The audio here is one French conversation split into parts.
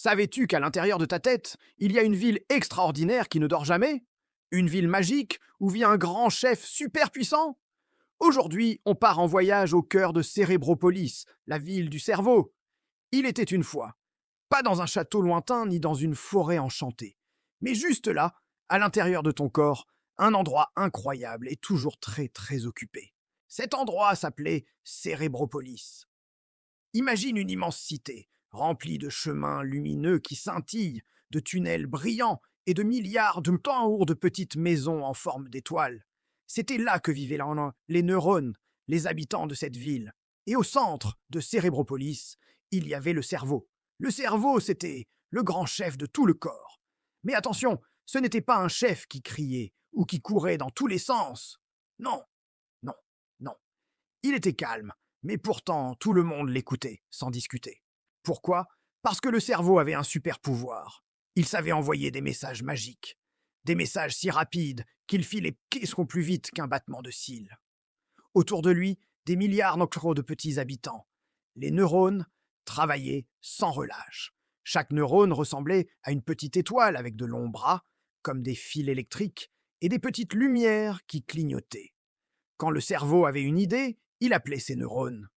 Savais-tu qu'à l'intérieur de ta tête, il y a une ville extraordinaire qui ne dort jamais? Une ville magique où vit un grand chef super puissant? Aujourd'hui, on part en voyage au cœur de Cérébropolis, la ville du cerveau. Il était une fois, pas dans un château lointain ni dans une forêt enchantée, mais juste là, à l'intérieur de ton corps, un endroit incroyable et toujours très très occupé. Cet endroit s'appelait Cérébropolis. Imagine une immense cité, remplie de chemins lumineux qui scintillent, de tunnels brillants et de milliards de tambours de petites maisons en forme d'étoiles. C'était là que vivaient les neurones, les habitants de cette ville. Et au centre de Cérébropolis, il y avait le cerveau. Le cerveau, c'était le grand chef de tout le corps. Mais attention, ce n'était pas un chef qui criait ou qui courait dans tous les sens. Non, non, non. Il était calme, mais pourtant tout le monde l'écoutait, sans discuter. Pourquoi? Parce que le cerveau avait un super pouvoir. Il savait envoyer des messages magiques. Des messages si rapides qu'il fit les questions plus vite qu'un battement de cils. Autour de lui, des milliards de petits habitants. Les neurones travaillaient sans relâche. Chaque neurone ressemblait à une petite étoile avec de longs bras, comme des fils électriques, et des petites lumières qui clignotaient. Quand le cerveau avait une idée, il appelait ses neurones.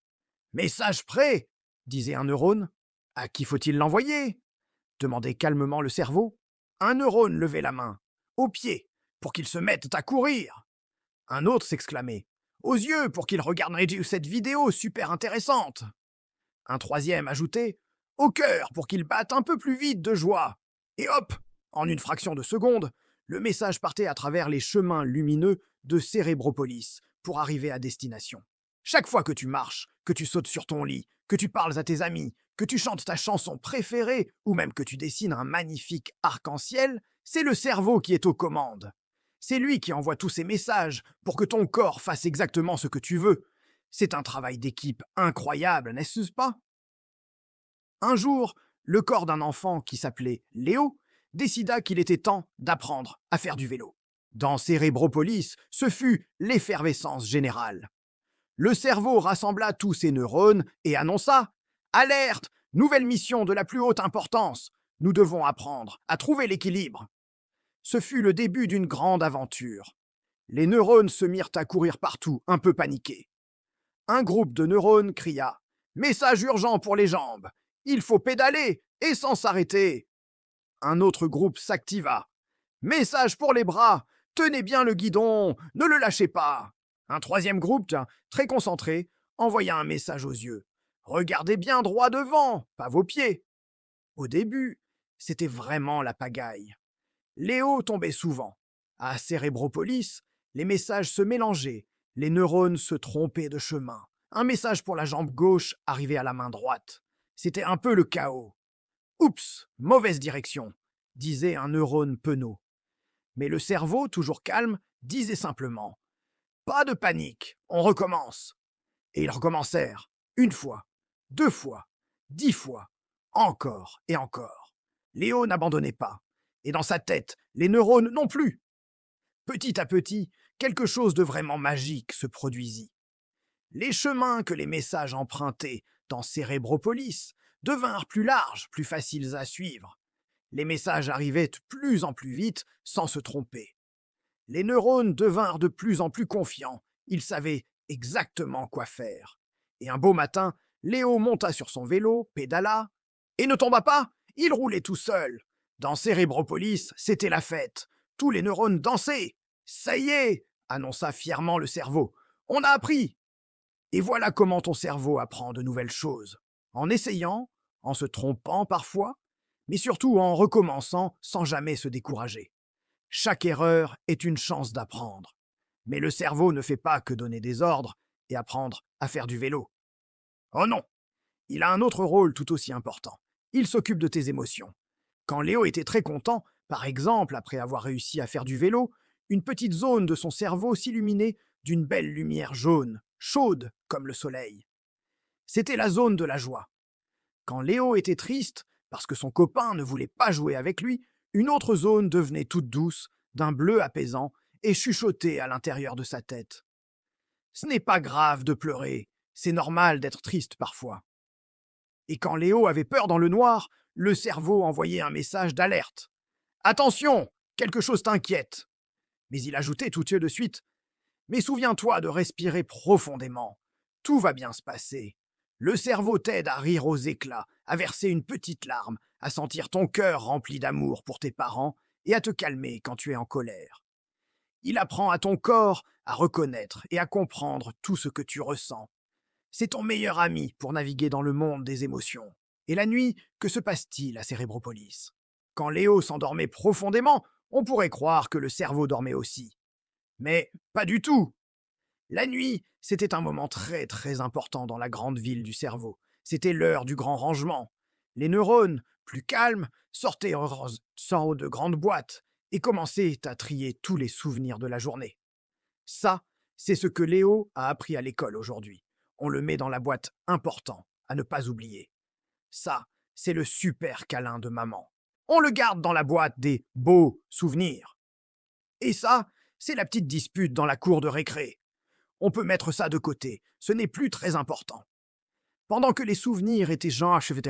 Message prêt, disait un neurone. À qui faut-il l'envoyer? Demandait calmement le cerveau. Un neurone levait la main. Aux pieds, pour qu'ils se mettent à courir. Un autre s'exclamait. Aux yeux, pour qu'ils regardent cette vidéo super intéressante. Un troisième ajoutait. Au cœur, pour qu'ils battent un peu plus vite de joie. Et hop, en une fraction de seconde, le message partait à travers les chemins lumineux de Cérébropolis pour arriver à destination. Chaque fois que tu marches, que tu sautes sur ton lit, que tu parles à tes amis, que tu chantes ta chanson préférée ou même que tu dessines un magnifique arc-en-ciel, c'est le cerveau qui est aux commandes. C'est lui qui envoie tous ces messages pour que ton corps fasse exactement ce que tu veux. C'est un travail d'équipe incroyable, n'est-ce pas? Un jour, le corps d'un enfant qui s'appelait Léo décida qu'il était temps d'apprendre à faire du vélo. Dans Cérébropolis, ce fut l'effervescence générale. Le cerveau rassembla tous ses neurones et annonça: Alerte! Nouvelle mission de la plus haute importance. Nous devons apprendre à trouver l'équilibre. Ce fut le début d'une grande aventure. Les neurones se mirent à courir partout, un peu paniqués. Un groupe de neurones cria: Message urgent pour les jambes! Il faut pédaler et sans s'arrêter! Un autre groupe s'activa. Message pour les bras! Tenez bien le guidon! Ne le lâchez pas! Un troisième groupe, très concentré, envoya un message aux yeux. Regardez bien droit devant, pas vos pieds. Au début, c'était vraiment la pagaille. Léo tombait souvent. À Cérébropolis, les messages se mélangeaient, les neurones se trompaient de chemin. Un message pour la jambe gauche arrivait à la main droite. C'était un peu le chaos. Oups, mauvaise direction, disait un neurone penaud. Mais le cerveau, toujours calme, disait simplement: Pas de panique, on recommence. Et ils recommencèrent, une fois, 2 fois, 10 fois, encore et encore. Léo n'abandonnait pas, et dans sa tête, les neurones non plus. Petit à petit, quelque chose de vraiment magique se produisit. Les chemins que les messages empruntaient dans Cérébropolis devinrent plus larges, plus faciles à suivre. Les messages arrivaient de plus en plus vite sans se tromper. Les neurones devinrent de plus en plus confiants, ils savaient exactement quoi faire. Et un beau matin, Léo monta sur son vélo, pédala, et ne tomba pas, il roulait tout seul. Dans Cérébropolis, c'était la fête. Tous les neurones dansaient. Ça y est, annonça fièrement le cerveau. On a appris. Et voilà comment ton cerveau apprend de nouvelles choses. En essayant, en se trompant parfois, mais surtout en recommençant sans jamais se décourager. Chaque erreur est une chance d'apprendre. Mais le cerveau ne fait pas que donner des ordres et apprendre à faire du vélo. Oh non, il a un autre rôle tout aussi important. Il s'occupe de tes émotions. Quand Léo était très content, par exemple après avoir réussi à faire du vélo, une petite zone de son cerveau s'illuminait d'une belle lumière jaune, chaude comme le soleil. C'était la zone de la joie. Quand Léo était triste, parce que son copain ne voulait pas jouer avec lui, une autre zone devenait toute douce, d'un bleu apaisant, et chuchotait à l'intérieur de sa tête. Ce n'est pas grave de pleurer, c'est normal d'être triste parfois. Et quand Léo avait peur dans le noir, le cerveau envoyait un message d'alerte. Attention, quelque chose t'inquiète. Mais il ajoutait tout de suite: mais souviens-toi de respirer profondément. Tout va bien se passer. Le cerveau t'aide à rire aux éclats, à verser une petite larme, à sentir ton cœur rempli d'amour pour tes parents et à te calmer quand tu es en colère. Il apprend à ton corps à reconnaître et à comprendre tout ce que tu ressens. C'est ton meilleur ami pour naviguer dans le monde des émotions. Et la nuit, que se passe-t-il à Cérébropolis? Quand Léo s'endormait profondément, on pourrait croire que le cerveau dormait aussi. Mais pas du tout. La nuit, c'était un moment très très important dans la grande ville du cerveau. C'était l'heure du grand rangement. Les neurones, plus calmes, sortent de grandes boîtes et commençaient à trier tous les souvenirs de la journée. Ça, c'est ce que Léo a appris à l'école aujourd'hui. On le met dans la boîte important, à ne pas oublier. Ça, c'est le super câlin de maman. On le garde dans la boîte des beaux souvenirs. Et ça, c'est la petite dispute dans la cour de récré. On peut mettre ça de côté, ce n'est plus très important. Pendant que les souvenirs étaient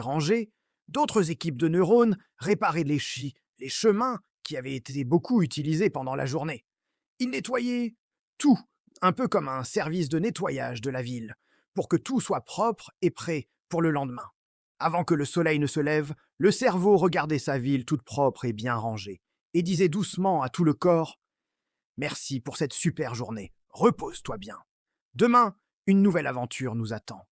rangés, d'autres équipes de neurones réparaient les chemins qui avaient été beaucoup utilisés pendant la journée. Ils nettoyaient tout, un peu comme un service de nettoyage de la ville, pour que tout soit propre et prêt pour le lendemain. Avant que le soleil ne se lève, le cerveau regardait sa ville toute propre et bien rangée, et disait doucement à tout le corps: merci pour cette super journée, repose-toi bien. Demain, une nouvelle aventure nous attend.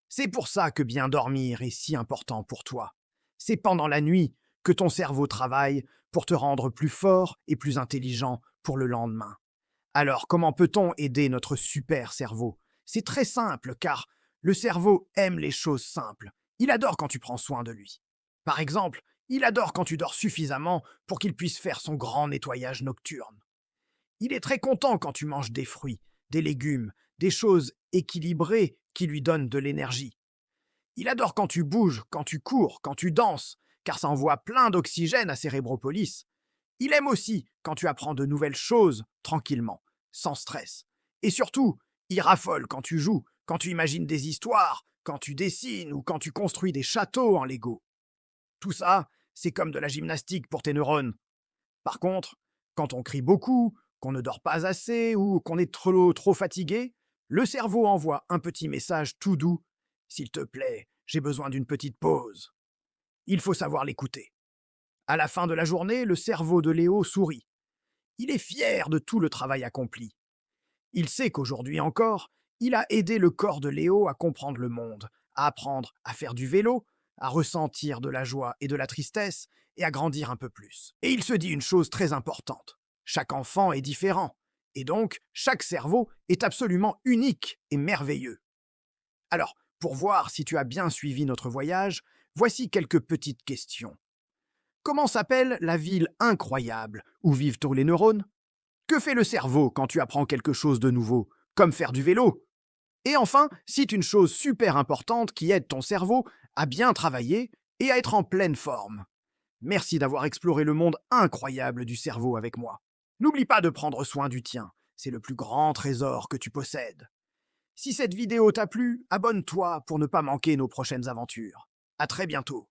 C'est pour ça que bien dormir est si important pour toi. C'est pendant la nuit que ton cerveau travaille pour te rendre plus fort et plus intelligent pour le lendemain. Alors, comment peut-on aider notre super cerveau? C'est très simple, car le cerveau aime les choses simples. Il adore quand tu prends soin de lui. Par exemple, il adore quand tu dors suffisamment pour qu'il puisse faire son grand nettoyage nocturne. Il est très content quand tu manges des fruits, des légumes, des choses équilibrées qui lui donnent de l'énergie. Il adore quand tu bouges, quand tu cours, quand tu danses, car ça envoie plein d'oxygène à Cérébropolis. Il aime aussi quand tu apprends de nouvelles choses tranquillement, sans stress. Et surtout, il raffole quand tu joues, quand tu imagines des histoires, quand tu dessines ou quand tu construis des châteaux en Lego. Tout ça, c'est comme de la gymnastique pour tes neurones. Par contre, quand on crie beaucoup, qu'on ne dort pas assez ou qu'on est trop fatigué, le cerveau envoie un petit message tout doux: s'il te plaît, j'ai besoin d'une petite pause. Il faut savoir l'écouter. À la fin de la journée, le cerveau de Léo sourit. Il est fier de tout le travail accompli. Il sait qu'aujourd'hui encore, il a aidé le corps de Léo à comprendre le monde, à apprendre à faire du vélo, à ressentir de la joie et de la tristesse, et à grandir un peu plus. Et il se dit une chose très importante: chaque enfant est différent, et donc chaque cerveau est absolument unique et merveilleux. Alors, pour voir si tu as bien suivi notre voyage, voici quelques petites questions. Comment s'appelle la ville incroyable où vivent tous les neurones? Que fait le cerveau quand tu apprends quelque chose de nouveau, comme faire du vélo? Et enfin, cite une chose super importante qui aide ton cerveau à bien travailler et à être en pleine forme. Merci d'avoir exploré le monde incroyable du cerveau avec moi. N'oublie pas de prendre soin du tien, c'est le plus grand trésor que tu possèdes. Si cette vidéo t'a plu, abonne-toi pour ne pas manquer nos prochaines aventures. À très bientôt.